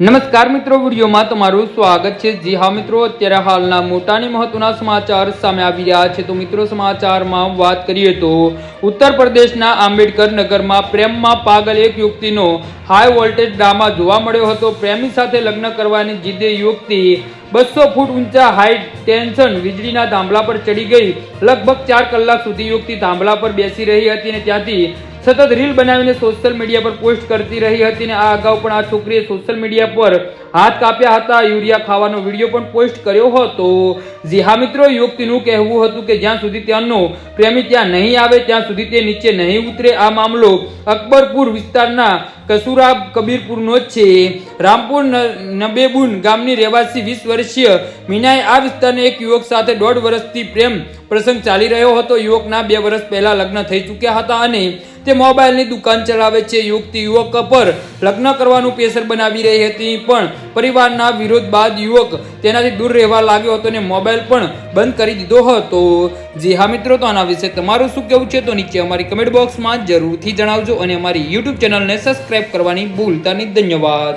નમસ્કાર મિત્રો, વિડીયોમાં તમારું સ્વાગત છે। જી હા મિત્રો, અત્યારે હાલના મોટાની મહત્વના સમાચાર સામે આવી રહ્યા છે। તો મિત્રો, સમાચારમાં વાત કરીએ તો ઉત્તર પ્રદેશના આંબેડકર નગરમાં પ્રેમમાં પાગલ એક યુવતીનો હાઈ વોલ્ટેજ ડ્રામા જોવા મળ્યો હતો। પ્રેમી સાથે લગ્ન કરવાની જીદે યુવતી 200 ફૂટ ઊંચા હાઈ ટેન્શન વીજળીના થાંભલા પર ચડી ગઈ। લગભગ 4 કલાક સુધી યુવતી થાંભલા પર બેસી રહી હતી અને ત્યાંથી સતત રીલ બનાવીને સોશિયલ મીડિયા પર પોસ્ટ કરતી રહી હતી અને આ અગાઉ પણ આ છોકરીએ સોશિયલ મીડિયા પર હાથ કાપ્યા હતા, યુરિયા ખાવાનો વિડીયો પણ પોસ્ટ કર્યો હતો। જી હા મિત્રો, યુવતીનું કહેવું હતું કે જ્યાં સુધી ત્યાંનો પ્રેમી ત્યાં નહીં આવે ત્યાં સુધી તે નીચે નહીં ઉતરે। આ મામલો અકબરપુર વિસ્તારના કસુરા કબીરપુરનો જ છે। રામપુર નબેબુન ગામની રહેવાસી 20 વર્ષીય મીનાએ આ વિસ્તારના એક યુવક સાથે 1.5 વર્ષથી પ્રેમ પ્રસંગ ચાલી રહ્યો હતો। યુવકના 2 વર્ષ પહેલા લગ્ન થઈ ચૂક્યા હતા અને તે મોબાઈલની દુકાન ચલાવે છે। યુવતી યુવક પર લગ્ન કરવાનું પ્રેશર બનાવી રહી હતી, પણ પરિવારના વિરોધ બાદ યુવક તેનાથી દૂર રહેવા લાગ્યો હતો અને મોબાઈલ પણ બંધ કરી દીધો હતો। જી હા મિત્રો, તો આના વિશે તમારું શું કહેવું છે તો નીચે અમારી કમેન્ટ બોક્સમાં જરૂરથી જણાવજો અને અમારી યુટ્યુબ ચેનલને સબસ્ક્રાઇબ કરવાની ભૂલતા નહીં। ધન્યવાદ।